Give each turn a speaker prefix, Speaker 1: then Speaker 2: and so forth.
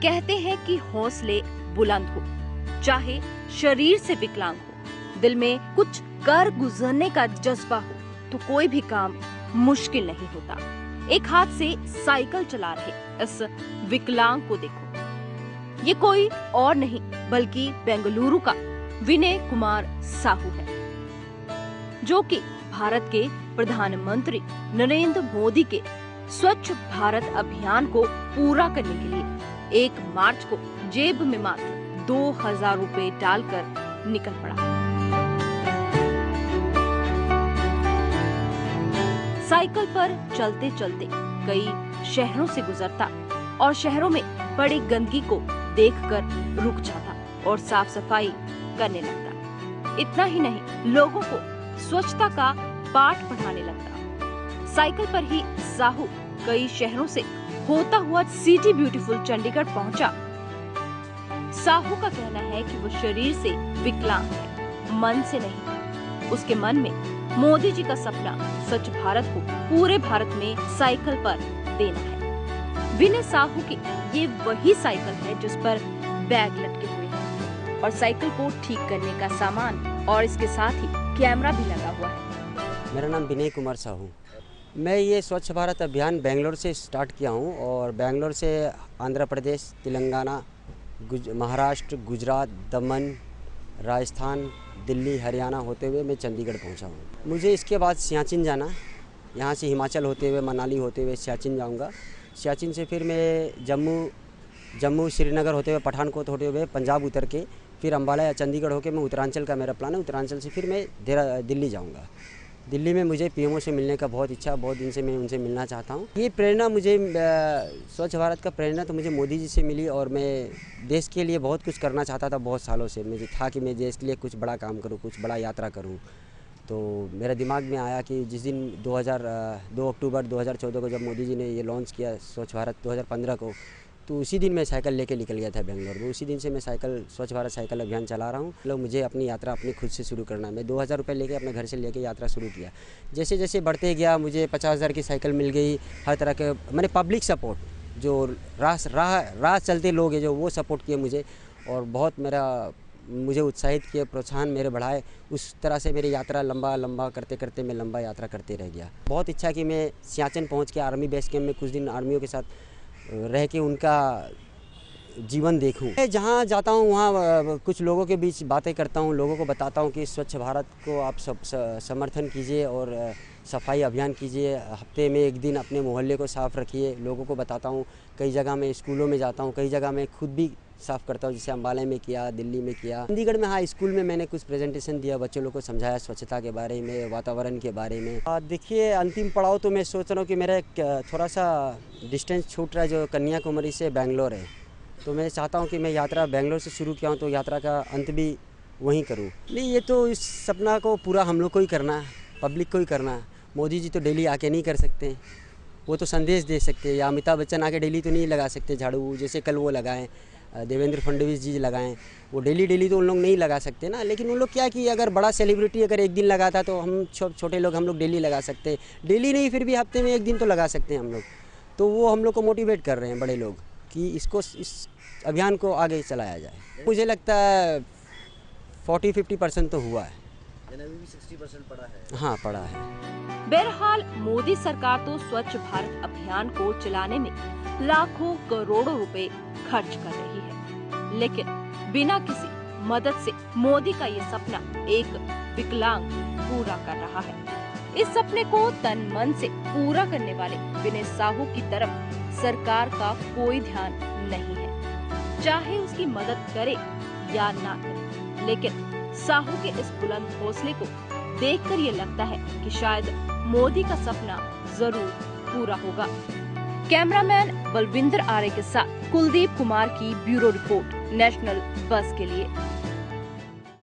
Speaker 1: कहते हैं कि हौसले बुलंद हो, चाहे शरीर से विकलांग हो, दिल में कुछ कर गुजरने का जज्बा हो तो कोई भी काम मुश्किल नहीं होता। एक हाथ से साइकिल चला रहे इस विकलांग को देखो, ये कोई और नहीं बल्कि बेंगलुरु का विनय कुमार साहू है, जो कि भारत के प्रधानमंत्री नरेंद्र मोदी के स्वच्छ भारत अभियान को पूरा करने के लिए 1 मार्च को जेब में मात्र 2000 रुपए डालकर निकल पड़ा। साइकिल पर चलते चलते कई शहरों से गुजरता और शहरों में बड़ी गंदगी को देखकर रुक जाता और साफ सफाई करने लगता। इतना ही नहीं, लोगों को स्वच्छता का पाठ पढ़ाने लगता। साइकिल पर ही साहू कई शहरों से होता हुआ सिटी ब्यूटीफुल चंडीगढ़ पहुंचा। साहू का कहना है कि वो शरीर से विकलांग है, मन से नहीं। उसके मन में मोदी जी का सपना स्वच्छ भारत को पूरे भारत में साइकिल पर देना है। विनय साहू की ये वही साइकिल है जिस पर बैग लटके हुए हैं और साइकिल को ठीक करने का सामान और इसके साथ ही कैमरा भी लगा हुआ है।
Speaker 2: मेरा नाम विनय कुमार साहू। मैं ये स्वच्छ भारत अभियान बेंगलोर से स्टार्ट किया हूँ और बेंगलोर से आंध्र प्रदेश, तेलंगाना, महाराष्ट्र, गुजरात, दमन, राजस्थान, दिल्ली, हरियाणा होते हुए मैं चंडीगढ़ पहुँचा हूँ। मुझे इसके बाद सियाचिन जाना, यहाँ से हिमाचल होते हुए मनाली होते हुए सियाचिन जाऊँगा। सियाचिन से फिर मैं जम्मू श्रीनगर होते हुए पठानकोट होते हुए पंजाब उतर के फिर अम्बाला या चंडीगढ़ होकर मैं उत्तरांचल का मेरा प्लान है। उत्तरांचल से फिर मैं दिल्ली जाऊंगा। दिल्ली में मुझे पीएमओ से मिलने का बहुत इच्छा, बहुत दिन से मैं उनसे मिलना चाहता हूं। ये प्रेरणा मुझे स्वच्छ भारत का प्रेरणा तो मुझे मोदी जी से मिली और मैं देश के लिए बहुत कुछ करना चाहता था। बहुत सालों से मुझे था कि मैं देश के लिए कुछ बड़ा काम करूँ, कुछ बड़ा यात्रा करूँ। तो मेरे दिमाग में आया कि जिस दिन 2 अक्टूबर 2014 को जब मोदी जी ने ये लॉन्च किया स्वच्छ भारत 2015 को, तो उसी दिन मैं साइकिल लेके निकल गया था बेंगलोर में। उसी दिन से मैं स्वच्छ भारत साइकिल अभियान चला रहा हूँ। मतलब मुझे अपनी यात्रा अपनी खुद से शुरू करना है। मैं 2000 रुपये लेके अपने घर से लेके यात्रा शुरू किया। जैसे जैसे बढ़ते गया मुझे 50,000 की साइकिल मिल गई। हर तरह के मैंने पब्लिक सपोर्ट, जो राह चलते लोग हैं जो वो सपोर्ट किए मुझे और बहुत मुझे उत्साहित किए, प्रोत्साहन मेरे बढ़ाए। उस तरह से मेरी यात्रा लंबा करते करते मैं लंबा यात्रा करते रह गया। बहुत इच्छा कि मैं सियाचिन पहुँच के आर्मी बेस कैंप में कुछ दिन आर्मियों के साथ रह के उनका जीवन देखूं। मैं जहाँ जाता हूँ वहाँ कुछ लोगों के बीच बातें करता हूँ, लोगों को बताता हूँ कि स्वच्छ भारत को आप सब समर्थन कीजिए और सफाई अभियान कीजिए। हफ्ते में 1 दिन अपने मोहल्ले को साफ़ रखिए। लोगों को बताता हूँ। कई जगह मैं स्कूलों में जाता हूँ, कई जगह मैं खुद भी साफ़ करता हूँ, जैसे अम्बाला में किया, दिल्ली में किया, चंडीगढ़ में। हाँ, स्कूल में मैंने कुछ प्रेजेंटेशन दिया, बच्चों लोगों को समझाया स्वच्छता के बारे में, वातावरण के बारे में। देखिए, अंतिम पड़ाव तो मैं सोच रहा हूँ कि मेरा थोड़ा सा डिस्टेंस छूट रहा है, जो कन्याकुमारी से बेंगलोर है। तो मैं चाहता हूँ कि मैं यात्रा बेंगलोर से शुरू किया हूँ तो यात्रा का अंत भी वहीं करूँ। नहीं, ये तो इस सपना को पूरा हम लोग को ही करना है, पब्लिक को ही करना है। मोदी जी तो डेली आके नहीं कर सकते, वो तो संदेश दे सकते हैं। या अमिताभ बच्चन आके डेली तो नहीं लगा सकते झाड़ू, जैसे कल वो लगाएं, देवेंद्र फडणवीस जी लगाएं। वो डेली तो उन लोग नहीं लगा सकते ना। लेकिन उन लोग क्या कि अगर बड़ा सेलिब्रिटी अगर 1 दिन लगाता तो हम छोटे लोग हम लोग डेली लगा सकते हैं। डेली नहीं, फिर भी हफ्ते में 1 दिन तो लगा सकते हैं हम लोग। तो वो हम लोग को मोटिवेट कर रहे हैं बड़े लोग कि इस अभियान को आगे चलाया जाए। मुझे लगता है 40-50% तो हुआ है।
Speaker 3: 60% पड़ा है।
Speaker 2: हाँ, पड़ा है।
Speaker 1: बहरहाल मोदी सरकार तो स्वच्छ भारत अभियान को चलाने में लाखों करोड़ों रुपए खर्च कर रही है, लेकिन बिना किसी मदद से मोदी का ये सपना एक विकलांग पूरा कर रहा है। इस सपने को तन मन से पूरा करने वाले विनय साहू की तरफ सरकार का कोई ध्यान नहीं है, चाहे उसकी मदद करे या ना करे। लेकिन साहू के इस बुलंद हौसले को देखकर ये लगता है कि शायद मोदी का सपना जरूर पूरा होगा। कैमरामैन बलविंदर आर्य के साथ कुलदीप कुमार की ब्यूरो रिपोर्ट नेशनल बस के लिए।